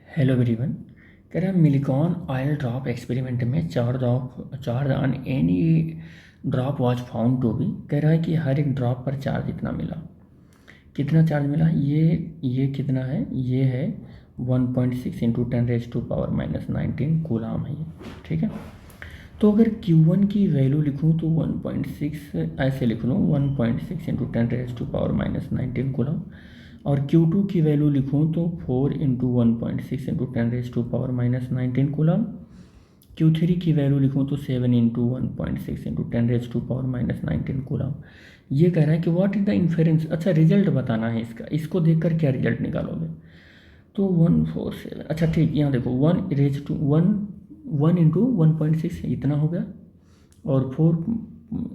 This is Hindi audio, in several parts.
Hello everyone. कह रहा है मिलिकॉन ऑयल ड्रॉप एक्सपेरिमेंट में charge on any drop was found to be. कह रहा है कि हर एक ड्रॉप पर चार्ज इतना मिला। कितना चार्ज मिला? ये कितना है? ये है 1.6 इंटू 10⁻⁻19 कूलाम है ये। ठीक है, तो अगर Q1 की वैल्यू लिखूँ तो 1.6 ऐसे लिख लूँ, 1.6 इंटू 10⁻⁻19 कूलाम। और Q2 की वैल्यू लिखूँ तो 4 इंटू 1.6 इंटू 10⁻⁻19 कूलाम। Q3 की वैल्यू लिखूँ तो 7 इंटू 1.6 इंटू 10⁻⁻19 कूलाम। ये कह रहा है कि व्हाट इज द इन्फेरेंस। अच्छा, रिजल्ट बताना है इसका। इसको देखकर क्या रिजल्ट निकालोगे? तो 147। अच्छा ठीक, यहाँ देखो 1 इंटू 1.6 इतना हो गया, और 4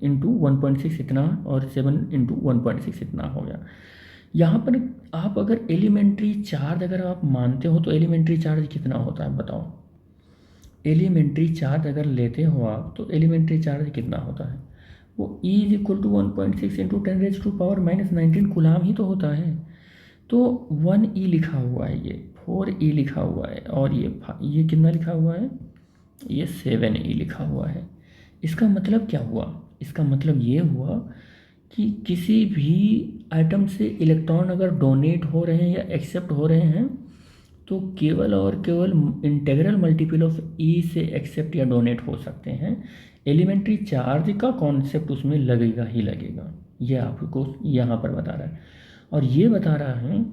इंटू 1.6 इतना, और 7 इंटू 1.6 इतना हो गया। यहाँ पर आप अगर एलिमेंट्री चार्ज अगर आप मानते हो तो एलिमेंट्री चार्ज कितना होता है बताओ? एलिमेंट्री चार्ज अगर लेते हो आप तो एलिमेंट्री चार्ज कितना होता है? वो E is equal to 1.6 into 10⁻⁻19 coulomb ही तो होता है। तो 1E लिखा हुआ है, ये 4E लिखा हुआ है, और ये कितना लिखा हुआ है? ये 7E लिखा हुआ है। इसका मतलब क्या हुआ? इसका मतलब ये हुआ कि किसी भी आइटम से इलेक्ट्रॉन अगर डोनेट हो रहे हैं या एक्सेप्ट हो रहे हैं तो केवल और केवल इंटीग्रल मल्टीपल ऑफ ई से एक्सेप्ट या डोनेट हो सकते हैं। एलिमेंट्री चार्ज का कॉन्सेप्ट उसमें लगेगा ही लगेगा। ये आपको यहाँ पर बता रहा है, और ये बता रहा है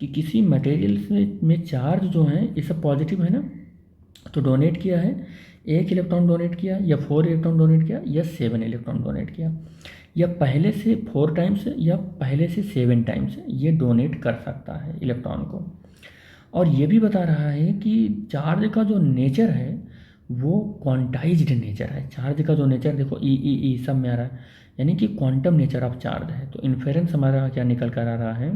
कि किसी मटेरियल में चार्ज जो है ये सब पॉजिटिव है ना, तो डोनेट किया है, 1 इलेक्ट्रॉन डोनेट किया, या 4 इलेक्ट्रॉन डोनेट किया, या 7 इलेक्ट्रॉन डोनेट किया, या पहले से 4 टाइम्स या पहले से 7 टाइम्स ये डोनेट कर सकता है इलेक्ट्रॉन को। और ये भी बता रहा है कि चार्ज का जो नेचर है वो क्वांटाइज्ड नेचर है। चार्ज का जो नेचर देखो, ई सब में आ रहा है, यानी कि क्वांटम नेचर ऑफ चार्ज है। तो इन्फेरेंस हमारा क्या निकल कर आ रहा है?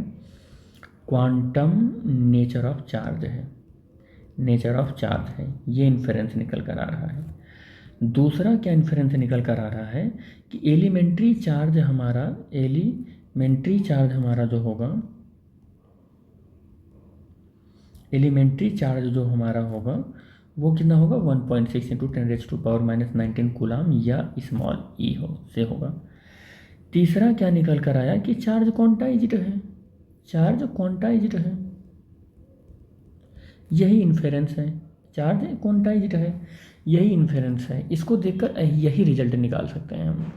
क्वांटम नेचर ऑफ चार्ज है, नेचर ऑफ चार्ज है, ये इन्फेरेंस निकल कर आ रहा है। दूसरा क्या इन्फेरेंस निकल कर आ रहा है कि एलिमेंट्री चार्ज हमारा जो होगा, एलिमेंट्री चार्ज जो हमारा होगा वो कितना होगा? 1.6 इंटू 10⁻⁻19 कूलाम या स्मॉल ई से होगा। तीसरा क्या निकल कर आया कि चार्ज क्वांटाइज्ड है, चार्ज क्वांटाइज्ड है, यही इन्फेरेंस है। चार्ज क्वांटाइज्ड है, यही इन्फेरेंस है। इसको देखकर यही रिजल्ट निकाल सकते हैं हम।